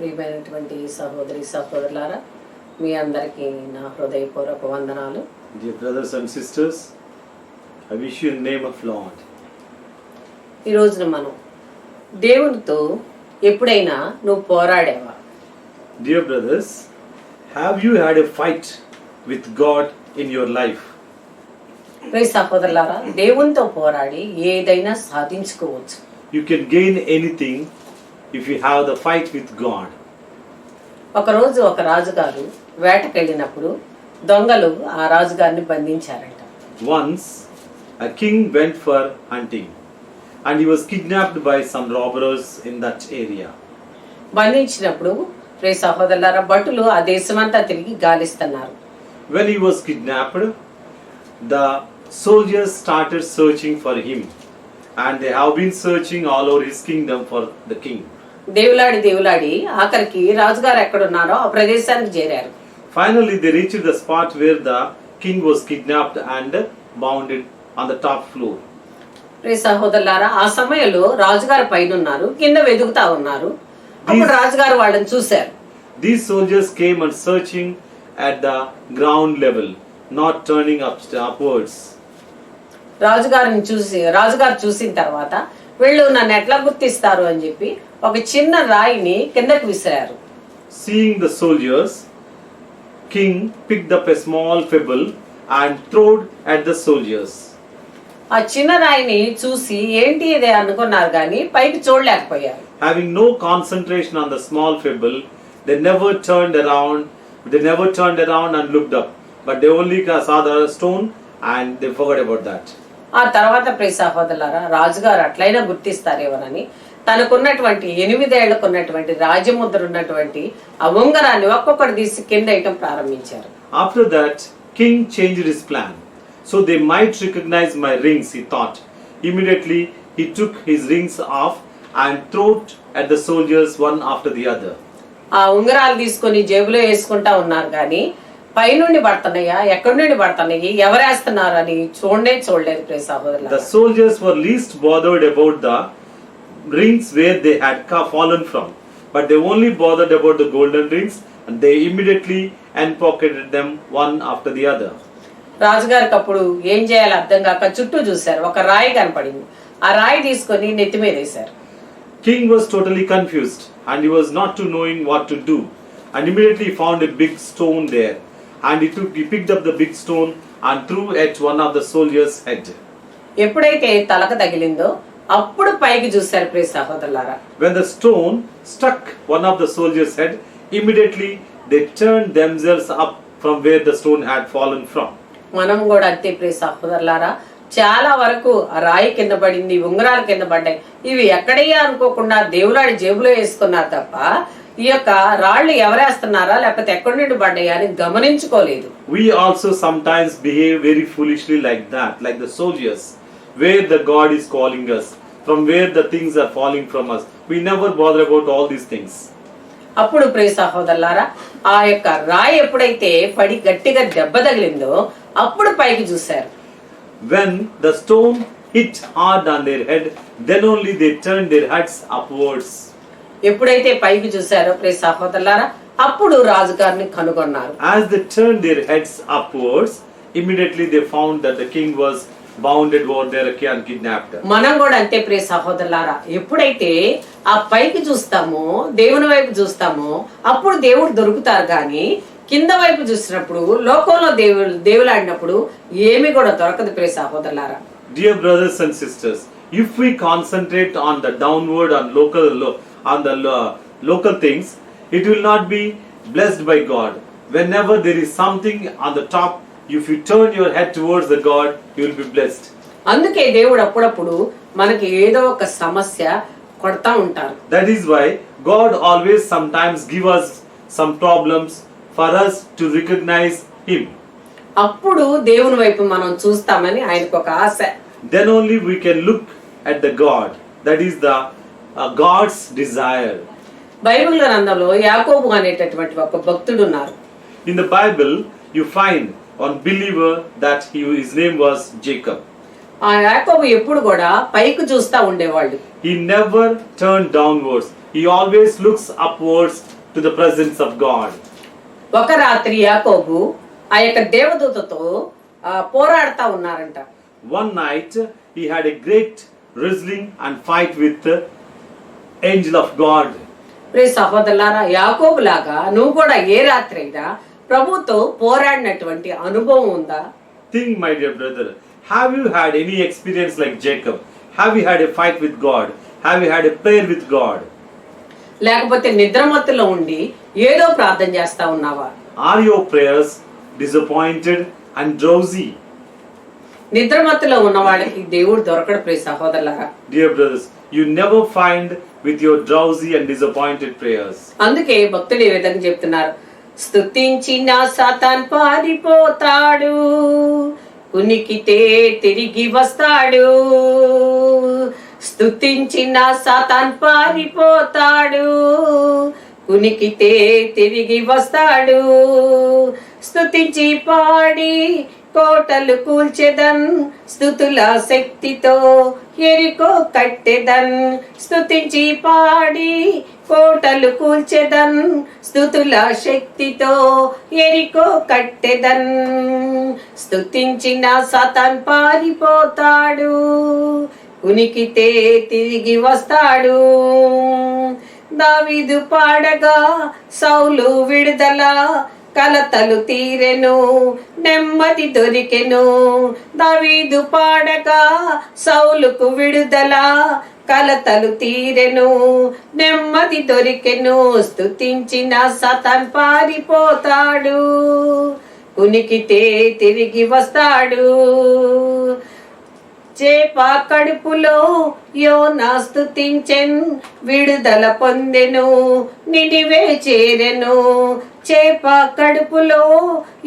ప్రియమైనటువంటి సహోదరి సహోదరులారా, మీ అందరికీ నా హృదయపూర్వక వందనాలు. Dear brothers and sisters, I wish you in the name of Lord. ఈ రోజున మనం దేవునితో ఎప్పుడైనా నువ్వు పోరాడావా? Dear brothers, have you had a fight with God in your life? ప్రియ సహోదరులారా, దేవునితో పోరాడి ఏదైనా సాధించుకోవచ్చు. You can gain anything if you have the fight with God. ఒకరోజు ఒక రాజుగారు వేటకెళ్ళినప్పుడు దొంగలు ఆ రాజుగారిని బంధించారంట. Once, a king went for hunting and he was kidnapped by some robbers in that area. బంధించినప్పుడు ప్రియ సహోదరులారా, భటులు ఆ దేశమంతా తిరిగి గాలిస్తున్నారు. When he was kidnapped, the soldiers started searching for him and they have been searching all over his kingdom for the king. దేవులాడి ఆఖరికి రాజుగారు ఎక్కడున్నారో ఆ ప్రదేశానికి చేరారు. Finally, they reached the spot where the king was kidnapped and bounded on the top floor. ప్రియ సహోదరులారా, ఆ సమయంలో రాజుగారు పైన ఉన్నారు, కింద వెతుకుతా ఉన్నారు. అప్పుడు రాజుగారు వాళ్ళని చూశారు. These soldiers came and searching at the ground level, not turning upwards. రాజుగారు చూసిన తర్వాత వీళ్ళు నన్ను ఎట్లా గుర్తిస్తారు అని చెప్పి ఒక చిన్న రాయిని కిందకు విసిరారు. Seeing the soldiers, king picked up a small pebble and threw it at the soldiers. ఆ చిన్న రాయిని చూసి ఏంటి ఇది అనుకున్నారు కానీ పైకి చూడలేకపోయారు. Having no concentration on the small pebble, they never turned around and looked up, but they only saw the stone and they forgot about that. ఆ తర్వాత ప్రియ సహోదరులారా, రాజుగారు అట్లయినా గుర్తిస్తారేమోనని తనకున్నటువంటి 8 ఏళ్లకున్నటువంటి రాజముద్ర ఉన్నటువంటి ఆ ఉంగరాన్ని ఒక్కొక్కటి తీసి కింద వేయటం ప్రారంభించారు. After that, king changed his plan, so they might recognize my rings, he thought. Immediately, he took his rings off and threw it at the soldiers one after the other. ఆ ఉంగరాలు తీసుకొని జేబులో వేసుకుంటా ఉన్నారు కానీ పైనుండి పడుతున్నాయా, ఎక్కడి నుండి పడుతున్నాయి, ఎవరు వేస్తున్నారు అని చూడలేదు ప్రియ సహోదరులారా. The soldiers were least bothered about the rings where they had fallen from, but they only bothered about the golden rings, and they immediately unpocketed them one after the other. రాజుగారికి అప్పుడు ఏం చేయాలో అర్థం కాక చుట్టూ చూశారు. ఒక రాయి కనపడింది. ఆ రాయి తీసుకొని నెత్తి మీద వేశారు. King was totally confused and he was not to knowing what to do, and immediately he found a big stone there, and he picked up the big stone and threw at one of the soldiers' head. ఎప్పుడైతే తలకు తగిలిందో అప్పుడు పైకి చూశారు ప్రియ సహోదరులారా. When the stone struck one of the soldiers' head, immediately they turned themselves up from where the stone had fallen from. మనం కూడా అంతే ప్రియ సహోదరులారా, చాలా వరకు ఆ రాయి కింద పడింది, ఉంగరాలు కింద పడ్డాయి. ఇవి ఎక్కడయ్యా అనుకోకుండా దేవులాడి జేబులో వేసుకున్నారు తప్ప ఈ యొక్క రాళ్ళు ఎవరేస్తున్నారా లేకపోతే ఎక్కడి నుండి పడ్డాయా అని గమనించుకోలేదు. We also sometimes behave very foolishly like that, like the soldiers, where the God is calling us, from where the things are falling from us. We never bother about all these things. అప్పుడు ప్రియ సహోదరులారా, ఆ యొక్క రాయి ఎప్పుడైతే పడి గట్టిగా దెబ్బ తగిలిందో అప్పుడు పైకి చూశారు. When the stone hit hard on their head, then only they turned their heads upwards. ఎప్పుడైతే పైకి చూశారో ప్రియ సహోదరులారా, అప్పుడు రాజుగారిని కనుగొన్నారు. As they turned their heads upwards, immediately they found that the king was bounded over there and kidnapped. మనం కూడా అంతే ప్రియ సహోదరులారా, ఎప్పుడైతే ఆ పైకి చూస్తామో దేవుని వైపు చూస్తామో అప్పుడు దేవుడు దొరుకుతారు కానీ కింద వైపు చూసినప్పుడు లోకంలో దేవులాడినప్పుడు ఏమి కూడా దొరకదు ప్రియ సహోదరులారా. Dear brothers and sisters, if we concentrate on the downward and local things, it will not be blessed by God. Whenever there is something on the top, if you turn your head towards the God, you will be blessed. అందుకే దేవుడు అప్పుడప్పుడు మనకి ఏదో ఒక సమస్య కొడతా ఉంటారు. That is why God always sometimes give us some problems for us to recognize him. అప్పుడు దేవుని వైపు మనం చూస్తామని ఆయనకు ఒక ఆశ. Then only we can look at the God. That is the God's desire. Bible గ్రంథంలో యాకోబు అనేటటువంటి ఒక భక్తుడు ఉన్నారు. In the Bible, you find one believer that his name was Jacob. ఆ యాకోబు ఎప్పుడు కూడా పైకి చూస్తా ఉండేవాళ్ళు. He never turned downwards. he always looks upwards to the presence of God. ఒక రాత్రి యాకోబు ఆ యొక్క దేవదూతతో పోరాడుతా ఉన్నారంట. One night he had a great wrestling and fight with the angel of God. ప్రియ సహోదరులారా, యాకోబు లాగా నువ్వు కూడా ఏ రాత్రి అయినా ప్రభుతో పోరాడినటువంటి అనుభవం ఉందా? Think, my dear brother, have you had any experience like Jacob? Have you had a fight with God? Have you had a prayer with God? లేకపోతే నిద్రమత్తులో ఉండి ఏదో ప్రార్థన చేస్తా ఉన్నావా? Are your prayers disappointed and drowsy? నిద్రమత్తులో ఉన్న వాళ్ళకి దేవుడు దొరకడు ప్రియ సహోదరులారా. Dear brothers, you never find with your drowsy and disappointed prayers. అందుకే భక్తులు ఈ విధంగా చెప్తున్నారు, స్తుతించిన సాతాన్ పారిపోతాడు, కునికితే తిరిగి వస్తాడు. స్తుతించిన సాతాన్ పారిపోతాడు, కునికితే తిరిగి వస్తాడు. స్తుతించి పాడి కోటలు కూల్చెదన్, స్తుతుల శక్తితో ఎరికో కట్టెదన్. స్తుతించి పాడి కోటలు కూల్చెదన్, స్తుతుల శక్తితో ఎరికో కట్టెదన్. స్తుతించిన సాతాన్ పారిపోతాడు, ఉనికితే తిరిగి వస్తాడు. దావీదు పాడగా సౌలు విడుదల, కలతలు తీరెను నెమ్మది దొరికెను. దావీదు పాడగా సౌలుకు విడుదల, కలతలు తీరెను నెమ్మది దొరికెను. స్తుతించిన సాతాన్ పారిపోతాడు, ఉనికితే తిరిగి వస్తాడు. చేప కడుపులో యోనా స్తుతించెన్, విడుదల పొందెను నినివే చేరెను. చేప కడుపులో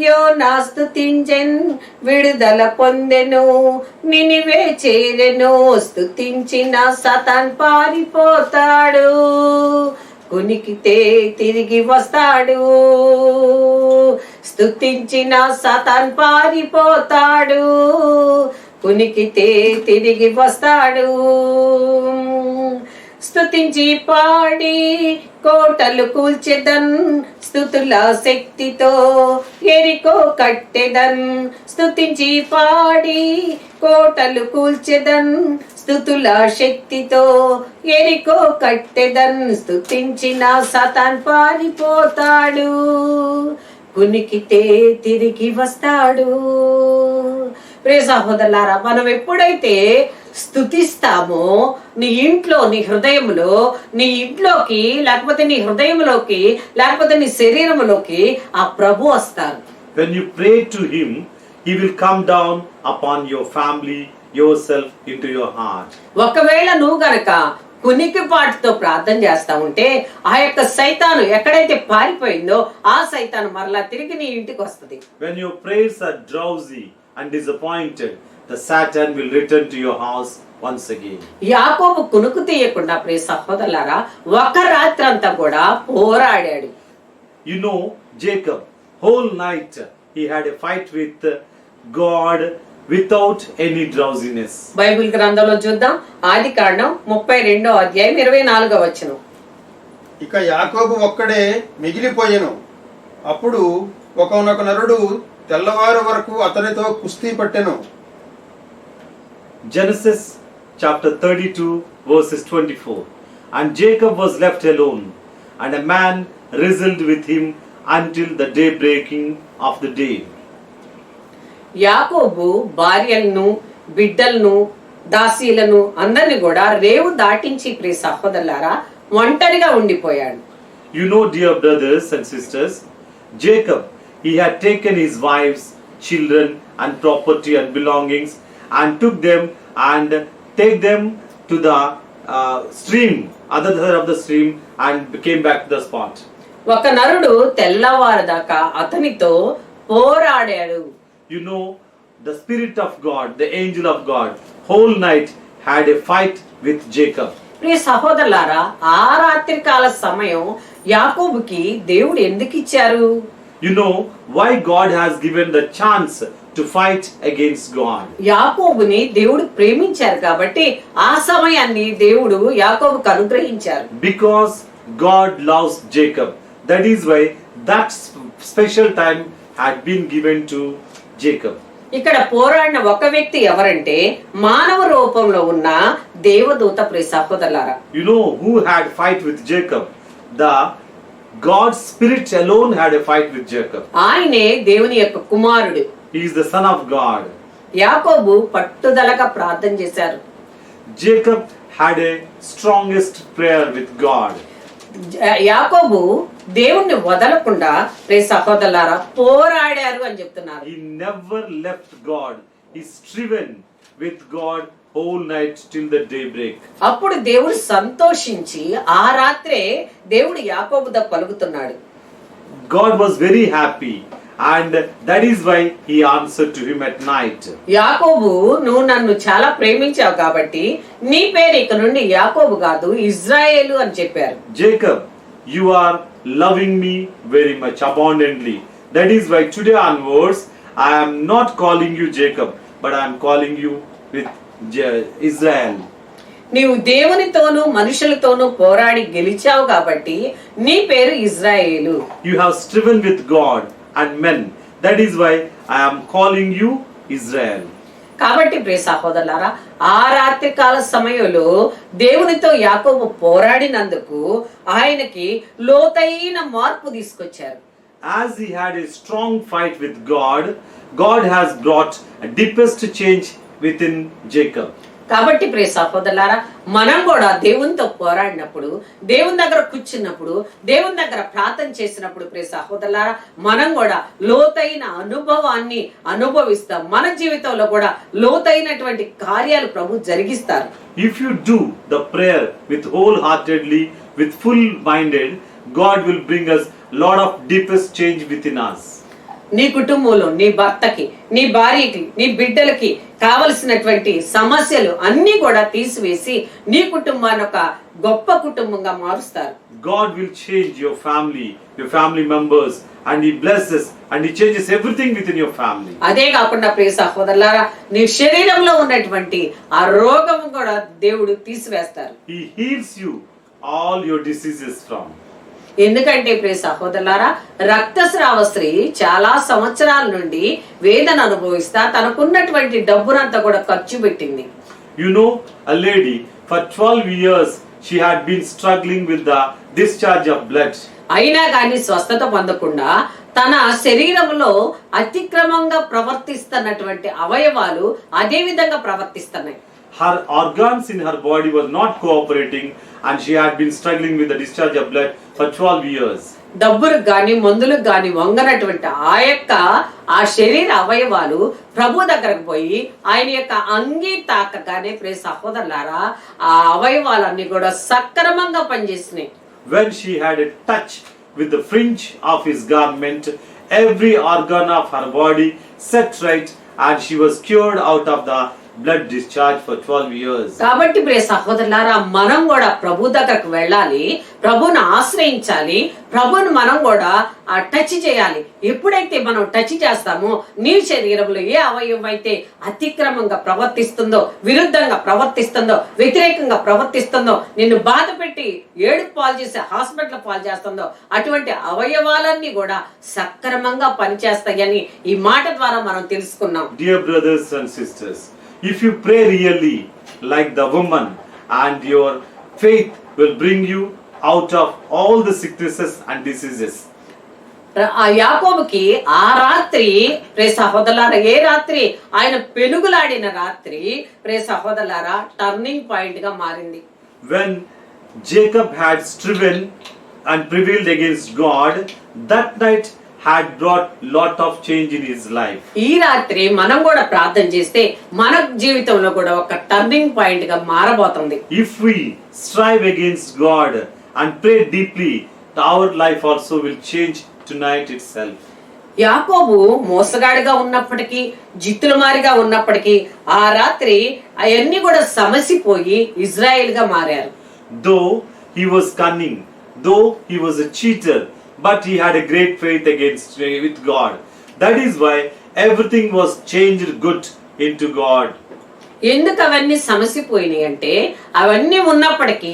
యోనా స్తుతించెన్, విడుదల పొందెను నినివే చేరెను. స్తుతించిన సాతాన్ పారిపోతాడు, కునికితే తిరిగి వస్తాడు. స్తుతించిన సాతాన్ పారిపోతాడు, కునికితే తిరిగి వస్తాడు. స్తుతించి పాడి కోటలు కూల్చెదన్, స్తుతుల శక్తితో ఎరికో కట్టెదన్. స్తుతించి పాడి కోటలు కూల్చెదన్, స్తుతుల శక్తితో ఎరికో కట్టెదన్. స్తుతించిన సాతాన్ పారిపోతాడు, కునికితే తిరిగి వస్తాడు. ప్రియ సహోదరులారా, మనం ఎప్పుడైతే స్తుతిస్తామో నీ ఇంట్లో, నీ హృదయంలో, నీ ఇంట్లోకి లేకపోతే నీ హృదయంలోకి లేకపోతే నీ శరీరంలోకి ఆ ప్రభు వస్తారు. When you pray to him, he will come down upon your family, yourself, into your heart. ఒకవేళ నువ్వు గనక కునికిపాటుతో ప్రార్థన చేస్తా ఉంటే ఆ యొక్క సైతాను ఎక్కడైతే పారిపోయిందో ఆ సైతాను మరలా తిరిగి నీ ఇంటికి వస్తుంది. When your prayers are drowsy and disappointed, the Satan will return to your house once again. యాకోబు కునుకు తీయకుండా ప్రియ సహోదరులారా ఒక రాత్రి అంతా కూడా పోరాడాడు. You know, Jacob, whole night he had a fight with God without any drowsiness. Bible గ్రంథంలో చూద్దాం, ఆదికాండం 32వ అధ్యాయం 24వ వచనం. ఇక యాకోబు ఒక్కడే మిగిలిపోయెను. అప్పుడు ఒకనొక నరుడు తెల్లవారు వరకు అతనితో కుస్తీ పట్టెను. Genesis chapter 32 verses 24. And Jacob was left alone, and a man wrestled with him until the day breaking of the day. యాకోబు భార్యలను, బిడ్డలను, దాసీలను అందరిని కూడా రేవు దాటించి ప్రియ సహోదరులారా ఒంటరిగా ఉండిపోయాడు. You know, dear brothers and sisters, Jacob, he had taken his wives, children and property and belongings and took them and take them to the stream, other side of the stream, and came back to the spot. ఒక నరుడు తెల్లవారుదాకా అతనితో పోరాడాడు. You know, the spirit of God, the angel of God, whole night had a fight with Jacob. ప్రియ సహోదరులారా ఆ రాత్రి కాల సమయం యాకోబుకి దేవుడు ఎందుకు ఇచ్చారు? You know why God has given the chance to fight against God. యాకోబుని దేవుడు ప్రేమించారు కాబట్టి ఆ సమయాన్ని దేవుడు యాకోబుకు అనుగ్రహించారు. Because God loves Jacob. That is why that special time had been given to Jacob. ఇక్కడ పోరాడిన ఒక వ్యక్తి ఎవరంటే మానవ రూపంలో ఉన్న దేవదూత ప్రియ సహోదరులారా. You know who had fight with Jacob? The God's spirit alone had a fight with Jacob. ఆయనే దేవుని యొక్క కుమారుడు. He is the son of God. యాకోబు పట్టుదలగా ప్రార్థన చేశారు. Jacob had a strongest prayer with God. యాకోబు దేవుణ్ణి వదలకుండా ప్రియ సహోదరులారా పోరాడారు అని చెప్తున్నారు. He never left God. He striven with God whole night till the daybreak. అప్పుడు దేవుడు సంతోషించి ఆ రాత్రే దేవుడు యాకోబుతో పలుకుతున్నాడు. God was very happy, and that is why he answered to him at night. యాకోబు నువ్వు నన్ను చాలా ప్రేమించావు కాబట్టి నీ పేరు ఇక నుండి యాకోబు కాదు ఇజ్రాయేలు అని చెప్పారు. Jacob, you are loving me very much abundantly. That is why today onwards I am not calling you Jacob, but I am calling you with Israel. నీవు దేవునితోనూ మనుషులతోనూ పోరాడి గెలిచావు కాబట్టి నీ పేరు Israel. You have striven with God and men. That is why I am calling you Israel. కాబట్టి ప్రియ సహోదరులారా ఆ రాత్రి కాల సమయంలో దేవునితో యాకోబు పోరాడినందుకు ఆయనకి లోతైన మార్పు తీసుకొచ్చారు. As he had a strong fight with God, God has brought a deepest change within Jacob. కాబట్టి ప్రియ సహోదరులారా మనం కూడా దేవునితో పోరాడినప్పుడు దేవుని దగ్గర కూర్చున్నప్పుడు దేవుని దగ్గర ప్రార్థన చేసినప్పుడు ప్రియ సహోదరులారా మనం కూడా లోతైన అనుభవాన్ని అనుభవిస్తాం. మన జీవితంలో కూడా లోతైనటువంటి కార్యాలు ప్రభు జరిగిస్తారు. If you do the prayer with wholeheartedly, with full minded, God will bring us lot of deepest change within us. నీ కుటుంబంలో నీ భర్తకి నీ భార్యకి నీ బిడ్డలకి కావలసినటువంటి సమస్యలు అన్ని కూడా తీసివేసి నీ కుటుంబాన్ని ఒక గొప్ప కుటుంబంగా మారుస్తారు. God will change your family members, and he blesses and he changes everything within your family. అదే కాకుండా ప్రియ సహోదరులారా నీ శరీరంలో ఉన్నటువంటి ఆ రోగం కూడా దేవుడు తీసివేస్తారు. He heals you all your diseases from. ఎందుకంటే ప్రియ సహోదరులారా రక్తస్రావ స్త్రీ చాలా సంవత్సరాల నుండి వేదన అనుభవిస్తా తనకున్నటువంటి డబ్బునంతా కూడా ఖర్చు పెట్టింది. You know, a lady for 12 years she had been struggling with the discharge of blood. అయినా కానీ స్వస్థత పొందకుండా తన శరీరంలో అతిక్రమంగా ప్రవర్తిస్తున్నటువంటి అవయవాలు అదే విధంగా ప్రవర్తిస్తున్నాయి. Her organs in her body were not cooperating, and she had been struggling with the discharge of blood for 12 years. డబ్బులకు గాని మందులకు గాని వంగనటువంటి ఆ శరీర అవయవాలు ప్రభు దగ్గరకు పోయి ఆయన యొక్క అంగీ తాకగానే ప్రియ సహోదరులారా ఆ అవయవాలన్నీ కూడా సక్రమంగా పనిచేసినాయి. When she had a touch with the fringe of his garment, every organ of her body set right, and she was cured out of the blood discharge for 12 years. కాబట్టి ప్రియ సహోదరులారా మనం కూడా ప్రభు దగ్గరకు వెళ్ళాలి, ప్రభువును ఆశ్రయించాలి, ప్రభువును మనం కూడా టచ్ చేయాలి. ఎప్పుడైతే మనం టచ్ చేస్తామో నీ శరీరంలో ఏ అవయవం అయితే అతిక్రమంగా ప్రవర్తిస్తుందో, విరుద్ధంగా ప్రవర్తిస్తుందో, వ్యతిరేకంగా ప్రవర్తిస్తుందో, నిన్ను బాధ పెట్టి ఏడుపు పాలు చేసి హాస్పిటల్ పాలు చేస్తుందో అటువంటి అవయవాలన్నీ కూడా సక్రమంగా పనిచేస్తాయని ఈ మాట ద్వారా మనం తెలుసుకున్నాం. Dear brothers and sisters, if you pray really like the woman, and your faith will bring you out of all the sicknesses and diseases. ఆ యాకోబుకి ఆ రాత్రి ప్రియ సహోదరులారా ఏ రాత్రి ఆయన పెనుగులాడిన రాత్రి ప్రియ సహోదరులారా టర్నింగ్ పాయింట్ గా మారింది. When Jacob had striven and prevailed against God, that night had brought lot of change in his life. ఈ రాత్రి మనం కూడా ప్రార్థన చేస్తే మన జీవితంలో కూడా ఒక టర్నింగ్ పాయింట్ గా మారబోతుంది. If we strive against God and pray deeply, our life also will change tonight itself. యాకోబు మోసగాడిగా ఉన్నప్పటికీ జిత్తులమారిగా ఉన్నప్పటికీ ఆ రాత్రి అవన్నీ కూడా సమసిపోయి ఇజ్రాయెల్ గా మారారు. Though he was cunning, though he was a cheater, but he had a great faith with God. That is why everything was changed good into God. ఎందుకు అవన్నీ సమసిపోయినాయి అంటే అవన్నీ ఉన్నప్పటికీ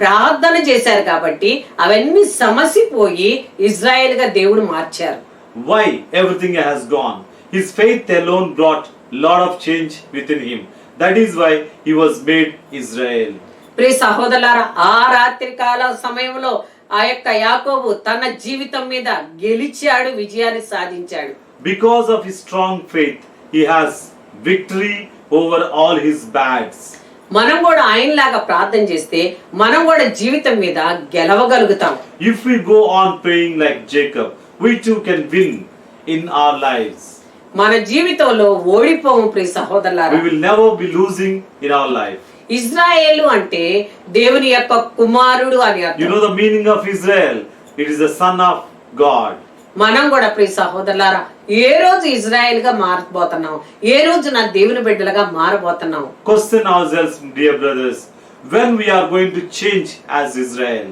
ప్రార్థన చేశారు కాబట్టి అవన్నీ సమసిపోయి ఇజ్రాయెల్ గా దేవుడు మార్చారు. Why everything has gone? His faith alone brought lot of change within him. That is why he was made Israel. ప్రియ సహోదరులారా, ఆ రాత్రి కాల సమయంలో ఆ యొక్క యాకోబు తన జీవితం మీద గెలిచాడు, విజయాన్ని సాధించాడు. Because of his strong faith, he has victory over all his bads. మనం కూడా ఆయనలాగా ప్రార్థన చేస్తే మనం కూడా జీవితం మీద గెలవగలుగుతాం. If we go on praying like Jacob, we too can win in our lives. మన జీవితంలో ఓడిపోము ప్రియ సహోదరులారా. We will never be losing in our life. Israel అంటే దేవుని యొక్క కుమారుడు అని You అర్థం. know the meaning of Israel? It is the son of God. మనం కూడా ప్రియ సహోదరులారా ఏ రోజు ఇజ్రాయెల్ గా మారబోతున్నాం, ఏ రోజు నా దేవుని బిడ్డలుగా మారబోతున్నాం. Question ourselves, dear brothers, when we are going to change as Israel.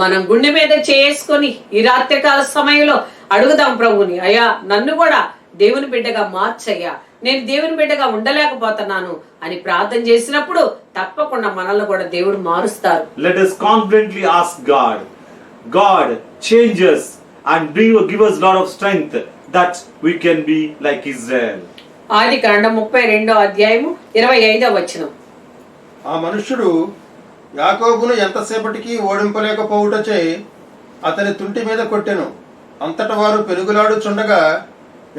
మనం గుండె మీద చేసుకొని ఈ రాత్రికాల సమయంలో అడుగుదాం ప్రభుని, అయ్యా నన్ను కూడా దేవుని బిడ్డగా మార్చయ్యా, నేను దేవుని బిడ్డగా ఉండలేకపోతున్నాను అని ప్రార్థన చేసినప్పుడు తప్పకుండా మనల్ని కూడా దేవుడు మారుస్తారు. Let us confidently ask God, God change us and give us lot of strength that we can be like Israel. ఆది కాండం 32వ అధ్యాయము 25వ వచనం. ఆ మనుష్యుడు యాకోబును ఎంతసేపటికి ఓడింపలేకపోవుటచే అతని తుంటి మీద కొట్టెను. అంతట వారు పెనుగులాడుచుండగా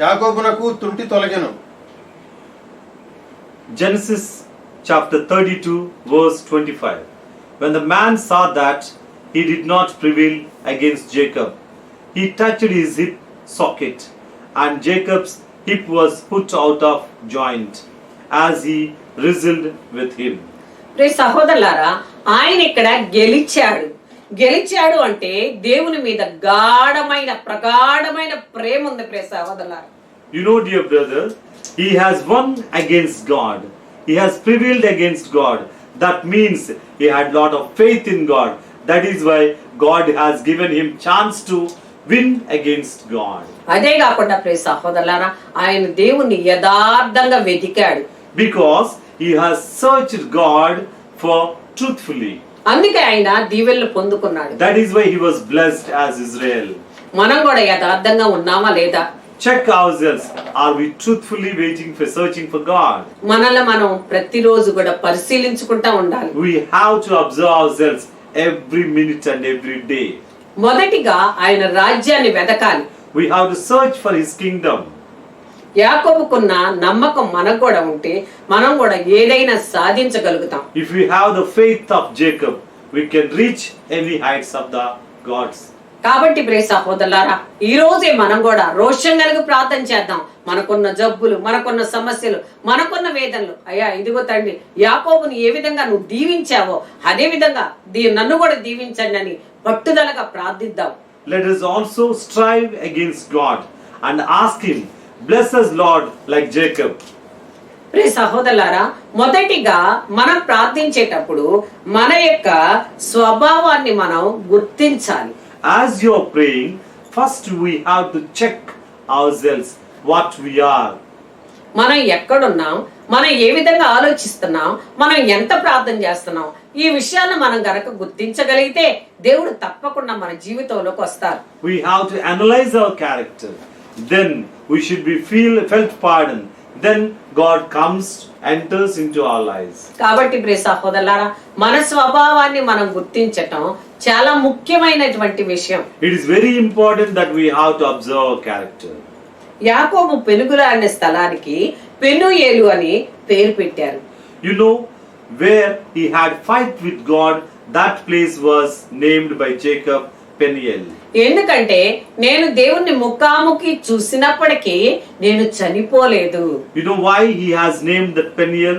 యాకోబునకు తుంటి తొలగెను. Genesis chapter 32 verse 25. When the man saw that he did not prevail against Jacob, he touched his hip socket, and Jacob's hip was put out of joint as he wrestled with him. ప్రియ సహోదరులారా, ఆయన ఇక్కడ గెలిచాడు అంటే దేవుని మీద ప్రగాఢమైన ప్రేమ ఉంది. ప్రియ సహోదరులారా, You know, dear brother, he has won against God. He has prevailed against God. That means he had lot of faith in God. That is why God has given him chance to win against God. అదే కాకుండా ప్రియ సహోదరులారా, ఆయన దేవుణ్ణి యథార్థంగా వెతికాడు. Because he has searched God for truthfully. అందుకే ఆయన దీవెనలు పొందుకున్నాడు. That is why he was blessed as Israel. మనం కూడా యథార్థంగా ఉన్నామా లేదా? Check ourselves. Are we truthfully searching for God? మనల్ని మనం ప్రతిరోజు కూడా పరిశీలించుకుంటా ఉండాలి. We have to observe ourselves every minute and every day. మొదటిగా ఆయన రాజ్యాన్ని వెతకాలి. We have to search for his kingdom. యాకోబుకున్న నమ్మకం మనకు కూడా ఉంటే మనం కూడా ఏదైనా సాధించగలుగుతాం. If we have the faith of Jacob, we can reach any heights of the gods. కాబట్టి ప్రియ సహోదరులారా, ఈ రోజే మనం కూడా రోషం కలిగి ప్రార్థన చేద్దాం. మనకున్న జబ్బులు, మనకున్న సమస్యలు, మనకున్న వేదనలు, అయ్యా ఇదిగో తండ్రి, యాకోబుని ఏ విధంగా నువ్వు దీవించావో అదే విధంగా నన్ను కూడా దీవించండి అని పట్టుదలగా ప్రార్థిద్దాం. Let us also strive against God and ask him, bless us Lord like Jacob. ప్రియ సహోదరులారా, మొదటిగా మనం ప్రార్థించేటప్పుడు మన యొక్క స్వభావాన్ని మనం గుర్తించాలి. As you are praying, first we have to check ourselves what we are. మనం ఎక్కడున్నాం, మనం ఏ విధంగా ఆలోచిస్తున్నాం, మనం ఎంత ప్రార్థన చేస్తున్నాం, ఈ విషయాలను మనం గనక గుర్తించగలిగితే దేవుడు తప్పకుండా మన జీవితంలోకి వస్తారు. We have to analyze our character. Then we should be felt pardon. Then God enters into our lives. కాబట్టి ప్రియ సహోదరులారా, మన స్వభావాన్ని మనం గుర్తించటం చాలా ముఖ్యమైనటువంటి విషయం. It is very important that we have to observe our character. యాకోబు పెనుగులాడిన స్థలానికి పెనుయేలు అని పేరు పెట్టారు. You know, where he had fight with God, that place was named by Jacob Peniel. ఎందుకంటే నేను దేవుణ్ణి ముఖాముఖి చూసినప్పటికీ నేను చనిపోలేదు. You know why he has named that Peniel?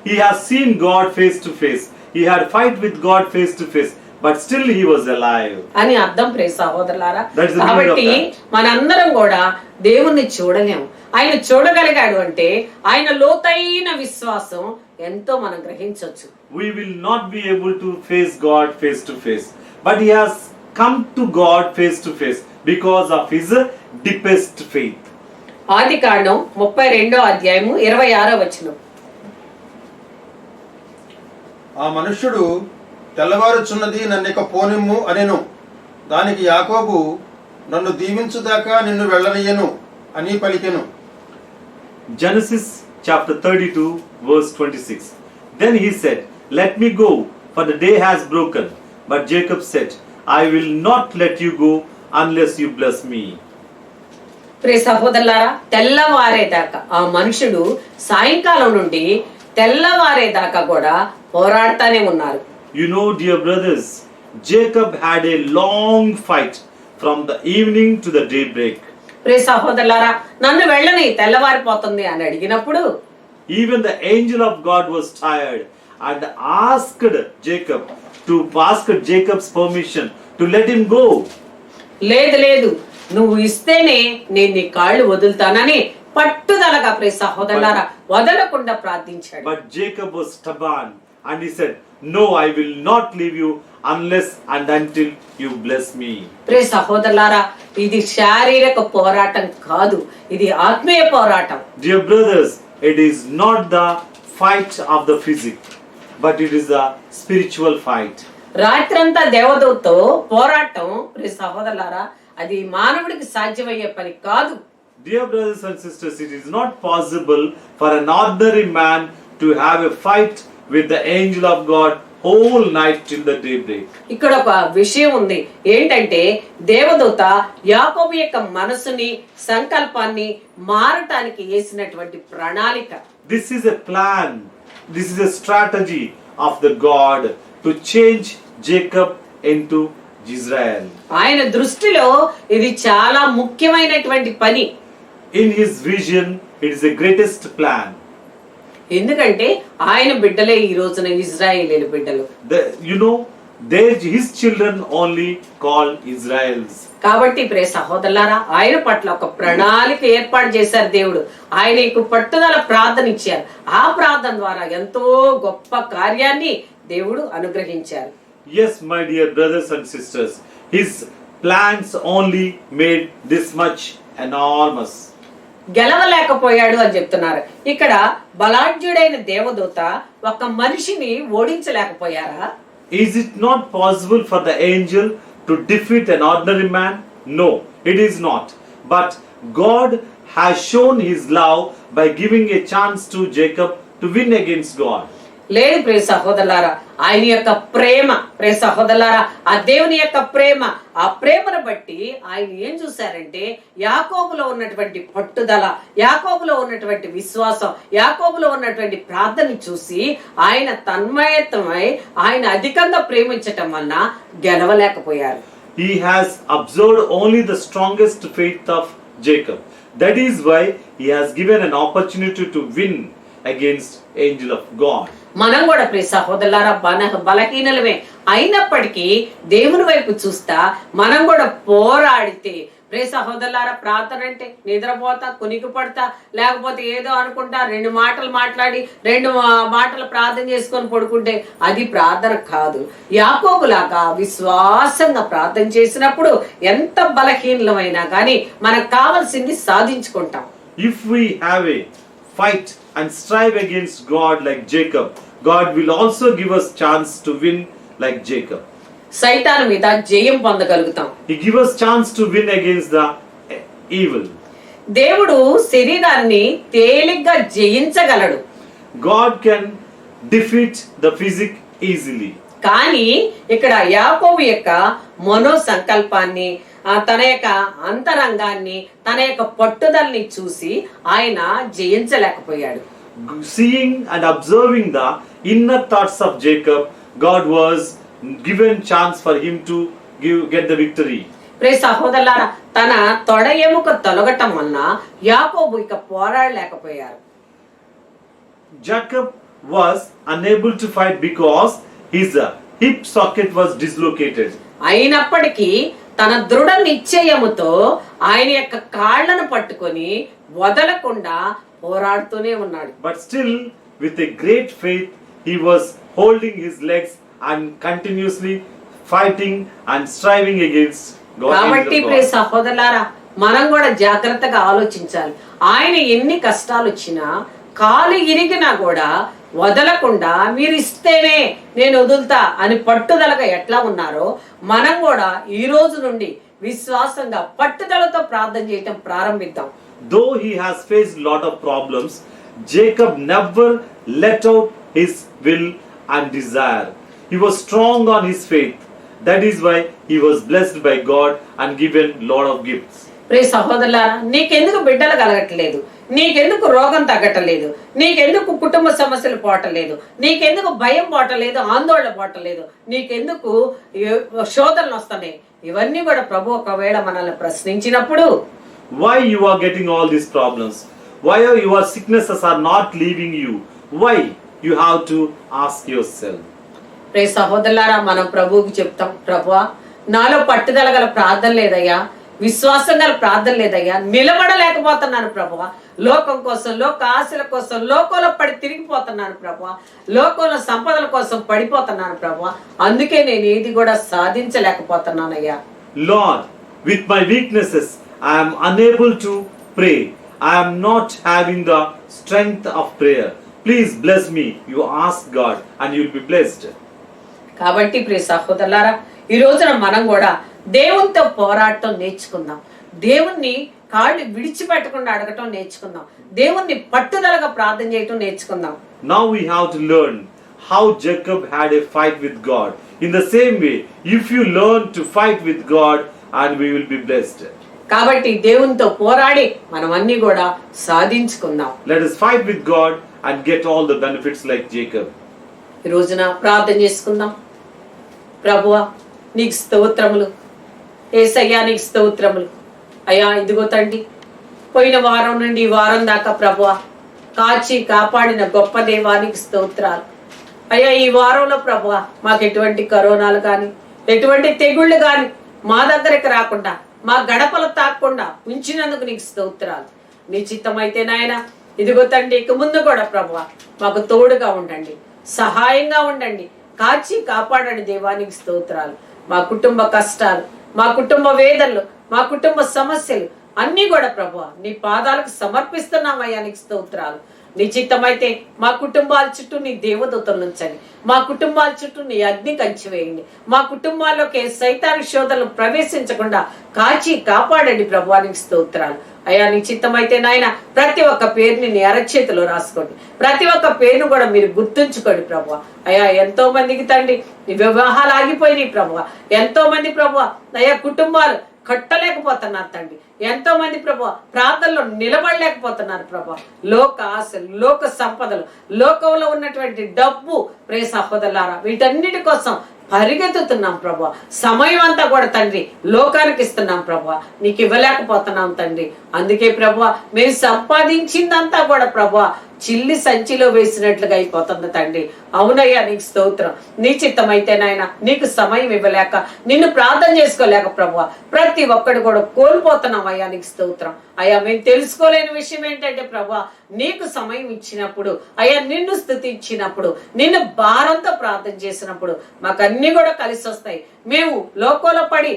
He has seen God face to face. He had fight with God face to face, but still he was alive. అని అర్థం ప్రియ సహోదరులారా. That is the meaning of కాబట్టి that. మనందరం కూడా దేవుణ్ణి చూడలేము. ఆయన చూడగలిగాడు అంటే ఆయన లోతైన విశ్వాసం ఎంతో మనం గ్రహించవచ్చు. We will not be able to face God face to face, but he has come to God face to face because of his deepest faith. ఆదికాండం 32:26. ఆ మనుష్యుడు తెల్లవారుచున్నది నన్నిక పోనిమ్ము అనెను. దానికి యాకోబు, నన్ను దీవించుదాకా నిన్ను వెళ్ళనీయను అని పలికెను. Genesis chapter 32 verse 26. Then he said, "Let me go, for the day has broken." But Jacob said, "I will not let you go unless you bless me." ప్రియ సహోదరులారా, తెల్లవారేదాకా ఆ మనుషుడు సాయంకాలం నుండి తెల్లవారేదాకా కూడా పోరాడుతానే ఉన్నారు. You know, dear brothers, Jacob had a long fight from the evening to the daybreak. ప్రియ సహోదరులారా, నన్ను వెళ్ళని తెల్లవారిపోతుంది అని అడిగినప్పుడు Even the angel of God was tired and asked Jacob's permission to let him go. లేదు నువ్వు ఇస్తేనే నేను నీ కాళ్ళు వదులుతానని పట్టుదలగా ప్రియ సహోదరులారా వదలకుండా ప్రార్థించాడు. But Jacob was stubborn and he said, "No, I will not leave you unless and until you bless me." ప్రియ సహోదరులారా, ఇది శారీరక పోరాటం కాదు, ఇది ఆత్మీయ పోరాటం. Dear brothers, it is not the fight of the physique, but it is a spiritual fight. రాత్రంతా దేవదూతతో పోరాటం ప్రియ సహోదరులారా, అది మానవుడికి సాధ్యమయ్యే పని కాదు. Dear brothers and sisters, it is not possible for an ordinary man to have a fight with the angel of God whole night till the daybreak. ఇక్కడ ఒక విషయం ఉంది. ఏంటంటే దేవదూత యాకోబు యొక్క మనసుని సంకల్పాన్ని మారటానికి వేసినటువంటి ప్రణాళిక. This is a plan. This is a strategy of the God to change Jacob into Israel. ఆయన దృష్టిలో ఇది చాలా ముఖ్యమైనటువంటి పని. In his vision, it is the greatest plan. ఎందుకంటే ఆయన బిడ్డలే ఈ రోజున ఇజ్రాయేలీల బిడ్డలు. His children only called Israels. కాబట్టి ప్రియ సహోదరులారా, ఆయన పట్ల ఒక ప్రణాళిక ఏర్పాటు చేశారు దేవుడు. ఆయనకు పట్టుదల ప్రార్థన ఇచ్చారు. ఆ ప్రార్థన ద్వారా ఎంతో గొప్ప కార్యాన్ని దేవుడు అనుగ్రహించారు. Yes, my dear brothers and sisters, his plans only made this much enormous. గెలవలేకపోయాడు అని చెప్తున్నారు. ఇక్కడ బలాఢ్యుడైన దేవదూత ఒక మనిషిని ఓడించలేకపోయారా? Is it not possible for the angel to defeat an ordinary man? No, it is not. But God has shown his love by giving a chance to Jacob to win against God. లేదు ప్రియ సహోదరులారా, ఆయన యొక్క ప్రేమ, ప్రియ సహోదరులారా, ఆ దేవుని యొక్క ప్రేమ, ఆ ప్రేమను బట్టి ఆయన ఏం చూశారంటే యాకోబులో ఉన్నటువంటి పట్టుదల, యాకోబులో ఉన్నటువంటి విశ్వాసం, యాకోబులో ఉన్నటువంటి ప్రార్థన చూసి ఆయన తన్మయత్వమై ఆయన అధికంగా ప్రేమించటం వలన గెలవలేకపోయారు. He has observed only the strongest faith of Jacob. That is why he has given an opportunity to win against angel of God. మనం కూడా ప్రియ సహోదరులారా బలహీనలమే అయినప్పటికీ దేవుని వైపు చూస్తా మనం కూడా పోరాడితే, ప్రియ సహోదరులారా, ప్రార్థన అంటే నిద్రపోతా, కునికి పడతా, లేకపోతే ఏదో అనుకుంటా, 2 మాటలు మాట్లాడి 2 మాటలు ప్రార్థన చేసుకొని పడుకుంటే అది ప్రార్థన కాదు. యాకోబులాగా విశ్వాసంగా ప్రార్థన చేసినప్పుడు ఎంత బలహీనమైనా కానీ మనకు కావాల్సింది సాధించుకుంటాం. If we have a fight and strive against God like Jacob, God will also give us chance to win like Jacob. సైతాను మీద జయం పొందగలుగుతాం. He give us chance to win against the evil. దేవుడు శరీరాన్ని తేలిగ్గా జయించగలడు. God can defeat the physique easily. కానీ ఇక్కడ యాకోబు యొక్క మనో సంకల్పాన్ని, తన యొక్క అంతరంగాన్ని, తన యొక్క పట్టుదలని చూసి ఆయన జయించలేకపోయాడు. Seeing and observing the inner thoughts of Jacob, God was given chance for him to get the victory. ప్రియ సహోదరులారా, తన తొడ ఎముక తొలగటం వలన యాకోబు ఇక పోరాడలేకపోయారు. Jacob was unable to fight because his hip socket was dislocated. అయినప్పటికీ తన దృఢ నిశ్చయముతో ఆయన యొక్క కాళ్లను పట్టుకొని వదలకుండా పోరాడుతూనే ఉన్నాడు. But still, with a great faith, he was holding his legs and continuously fighting and striving against God. కాబట్టి ప్రియ సహోదరులారా, మనం కూడా జాగ్రత్తగా ఆలోచించాలి. ఆయన ఎన్ని కష్టాలు వచ్చినా, కాలు ఇరిగినా కూడా వదలకుండా మీరు ఇస్తేనే నేను వదులుతా అని పట్టుదలగా ఎట్లా ఉన్నారో మనం కూడా ఈ రోజు నుండి విశ్వాసంగా పట్టుదలతో ప్రార్థన చేయటం ప్రారంభిద్దాం. Though he has faced lot of problems, Jacob never let out his will and desire. He was strong on his faith. That is why he was blessed by God and given lot of gifts. ప్రియ సహోదరులారా, నీకెందుకు బిడ్డలు కలగట్లేదు, నీకెందుకు రోగం తగ్గటలేదు, నీకెందుకు కుటుంబ సమస్యలు పోవటలేదు, నీకెందుకు భయం పోవటలేదు, ఆందోళన పోవటలేదు, నీకెందుకు శోధనలు వస్తున్నాయి, ఇవన్నీ కూడా ప్రభు ఒకవేళ మనల్ని ప్రశ్నించినప్పుడు, Why you are getting all these problems? Why your sicknesses are not leaving you? Why? You have to ask yourself. ప్రియ సహోదరులారా, మనం ప్రభువుకి చెప్తాం, ప్రభువా నాలో పట్టుదల గల ప్రార్థన లేదయ్యా, విశ్వాసం గల ప్రార్థన లేదయ్యా, నిలబడలేకపోతున్నాను ప్రభువా, లోకం కోసం, లోక ఆశల కోసం లోకంలో పడి తిరిగిపోతున్నాను ప్రభువా, లోకంలో సంపదల కోసం పడిపోతున్నాను ప్రభువా, అందుకే నేను ఏది కూడా సాధించలేకపోతున్నానయ్యా. Lord, with my weaknesses I am unable to pray. I am not having the strength of prayer. Please bless me. You ask God and you will be blessed. కాబట్టి ప్రియ సహోదరులారా, ఈ రోజున మనం కూడా దేవునితో పోరాటం నేర్చుకుందాం, దేవుణ్ణి కాళ్ళు విడిచిపెట్టకుండా అడగటం నేర్చుకుందాం, దేవుణ్ణి పట్టుదలగా ప్రార్థన చేయటం నేర్చుకుందాం. Now we have to learn how Jacob had a fight with God. In the same way, if you learn to fight with God, and we will be blessed. కాబట్టి దేవునితో పోరాడి మనం అన్ని కూడా సాధించుకుందాం. Let us fight with God and get all the benefits like Jacob. ఈ రోజున ప్రార్థన చేసుకుందాం. ప్రభువా నీకు స్తోత్రములు, యేసయ్యా నీకు స్తోత్రములు. అయ్యా ఇదిగో తండ్రి, పోయిన వారం నుండి ఈ వారం దాకా ప్రభువా కాచి కాపాడిన గొప్ప దేవానికి స్తోత్రాలు. అయ్యా ఈ వారంలో ప్రభువా మాకు ఎటువంటి కరోనాలు కానీ, ఎటువంటి తెగుళ్ళు కానీ మా దగ్గరికి రాకుండా, మా గడపలు తాకుండా ఉంచినందుకు నీకు స్తోత్రాలు. నీ చిత్తమైతే నాయన ఇదిగో తండ్రి, ఇక ముందు కూడా ప్రభువా మాకు తోడుగా ఉండండి, సహాయంగా ఉండండి, కాచి కాపాడండి దేవానికి స్తోత్రాలు. మా కుటుంబ కష్టాలు, మా కుటుంబ వేదనలు, మా కుటుంబ సమస్యలు అన్ని కూడా ప్రభువా నీ పాదాలకు సమర్పిస్తున్నామయ్యా నీకు స్తోత్రాలు. నీ చిత్తమైతే మా కుటుంబాల చుట్టూ నీ దేవదూతలు ఉంచండి, మా కుటుంబాల చుట్టూ నీ అగ్ని కంచి వేయండి, మా కుటుంబాల్లోకి సైతాను శోధనలు ప్రవేశించకుండా కాచి కాపాడండి ప్రభువానికి స్తోత్రాలు. అయ్యా నీ చిత్తమైతే నాయన ప్రతి ఒక్క పేరుని నీ అరచేతిలో రాసుకోండి, ప్రతి ఒక్క పేరును కూడా మీరు గుర్తుంచుకోండి ప్రభువా. అయ్యా ఎంతో మందికి తండ్రి వివాహాలు ఆగిపోయినాయి ప్రభువా, ఎంతో మంది ప్రభువా అయ్యా కుటుంబాలు కట్టలేకపోతున్నారు తండ్రి, ఎంతో మంది ప్రభు ప్రార్థనలో నిలబడలేకపోతున్నారు ప్రభు. లోక ఆశలు, లోక సంపదలు, లోకంలో ఉన్నటువంటి డబ్బు ప్రియ సహోదరులారా వీటన్నిటి కోసం పరిగెత్తుతున్నాం ప్రభు. సమయం అంతా కూడా తండ్రి లోకానికి ఇస్తున్నాం ప్రభు, నీకు ఇవ్వలేకపోతున్నాం తండ్రి. అందుకే ప్రభు మేము సంపాదించిందంతా కూడా ప్రభు చిల్లి సంచిలో వేసినట్లుగా అయిపోతుంది తండ్రి. అవునయ్యా నీకు స్తోత్రం. నీ చిత్తమైతే నాయన నీకు సమయం ఇవ్వలేక, నిన్ను ప్రార్థన చేసుకోలేక ప్రభు ప్రతి ఒక్కడు కూడా కోల్పోతున్నాం అయ్యా నీకు స్తోత్రం. అయ్యా మేము తెలుసుకోలేని విషయం ఏంటంటే ప్రభు నీకు సమయం ఇచ్చినప్పుడు, అయ్యా నిన్ను స్తుతించినప్పుడు, నిన్ను భారంతో ప్రార్థన చేసినప్పుడు మాకు అన్ని కూడా కలిసి వస్తాయి. మేము లోకంలో పడి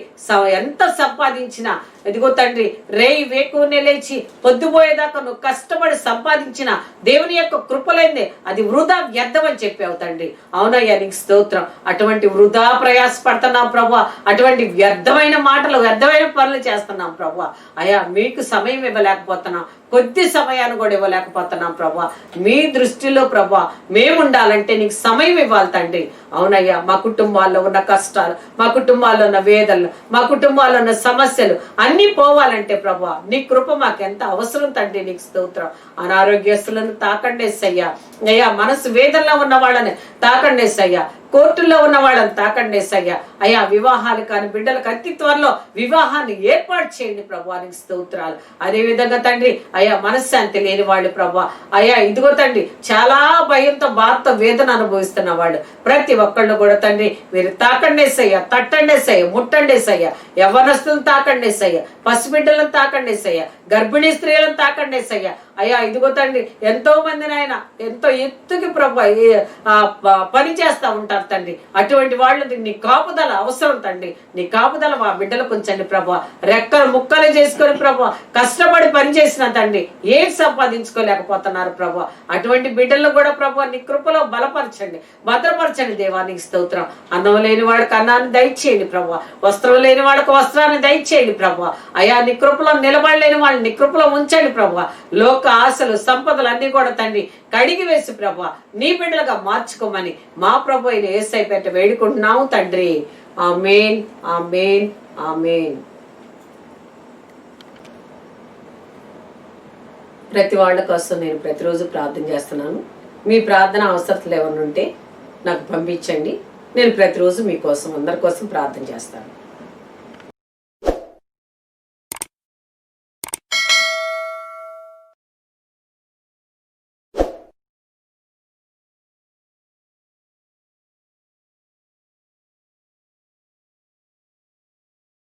ఎంత సంపాదించినా ఇదిగో తండ్రి రేయి వేకునే లేచి పొద్దుపోయేదాకా నువ్వు కష్టపడి సంపాదించిన దేవుని యొక్క కృపలైందే అది వృధా వ్యర్థం అని చెప్పావు తండ్రి. అవునయ్యా నీకు స్తోత్రం. అటువంటి వృధా ప్రయాసపడుతున్నాం ప్రభు, అటువంటి వ్యర్థమైన మాటలు, వ్యర్థమైన పనులు చేస్తున్నాం ప్రభు. అయ్యా మీకు సమయం ఇవ్వలేకపోతున్నాం, కొద్ది సమయాన్ని కూడా ఇవ్వలేకపోతున్నాం ప్రభు. మీ దృష్టిలో ప్రభు మేము ఉండాలంటే నీకు సమయం ఇవ్వాలి తండ్రి. అవునయ్యా మా కుటుంబాల్లో ఉన్న కష్టాలు, మా కుటుంబాల్లో ఉన్న వేదనలు, మా కుటుంబాల్లో ఉన్న సమస్యలు అన్ని పోవాలంటే ప్రభు నీ కృప మాకు ఎంత అవసరం తండ్రి. నీకు స్తోత్రం. అనారోగ్యస్తులను తాకండేసయ్యా, అయ్యా మనసు వేదనలో ఉన్న వాళ్ళని తాకండేసయ్యా, కోర్టుల్లో ఉన్న వాళ్ళని తాకండేసయ్యా. అయ్యా వివాహాలు కాని బిడ్డలకు అతి త్వరలో వివాహాన్ని ఏర్పాటు చేయండి ప్రభువానికి స్తోత్రాలు. అదే విధంగా తండ్రి అయ్యా మనశ్శాంతి లేని వాళ్ళు ప్రభు అయ్యా ఇదిగో తండ్రి చాలా భయంతో బాధతో వేదన అనుభవిస్తున్న వాళ్ళు ప్రతి ఒక్కళ్ళు కూడా తండ్రి మీరు తాకండేసయ్యా, తట్టండేసయ్యా, ముట్టండేసయ్యా, యవ్వనస్తులను తాకండేసయ్యా, పసిబిడ్డలను తాకండేసయ్యా, గర్భిణీ స్త్రీలను తాకండేసయ్యా. అయ్యా ఇదిగో తండ్రి ఎంతో మంది నాయన ఎంతో ఎత్తుకి ప్రభు పని చేస్తా ఉంటారు తండ్రి. అటువంటి వాళ్ళు నీ కాపుదల అవసరం తండ్రి. నీ కాపుదల మా బిడ్డలకు ఉంచండి ప్రభు. రెక్కలు ముక్కలు చేసుకొని ప్రభు కష్టపడి పని చేసిన తండ్రి ఏం సంపాదించుకోలేకపోతున్నారు ప్రభు. అటువంటి బిడ్డలను కూడా ప్రభు నీ కృపలో బలపరచండి, భద్రపరచండి దేవా. నీకు స్తోత్రం. అన్నం లేని వాడికి అన్నాన్ని దయచేయండి ప్రభు. వస్త్రం లేని వాడికి వస్త్రాన్ని దయచేయండి ప్రభు. అయా నీ కృపలో నిలబడలేని వాళ్ళని నీ కృపలో ఉంచండి ప్రభు. లోక ఆశలు సంపదలు అన్ని కూడా తండ్రి కడిగి వేసి ప్రభు నీ బిడ్డలుగా మార్చుకోమని మా ప్రభు అయిన యేసయ్య పేరిట వేడుకుంటున్నాము తండ్రి. ఆమేన్, ఆమేన్, ఆమేన్. ప్రతి వాళ్ళ కోసం నేను ప్రతిరోజు ప్రార్థన చేస్తున్నాను. మీ ప్రార్థన అవసరతలు ఏమన్నా ఉంటే నాకు పంపించండి. నేను ప్రతిరోజు మీకోసం అందరి కోసం ప్రార్థన చేస్తాను.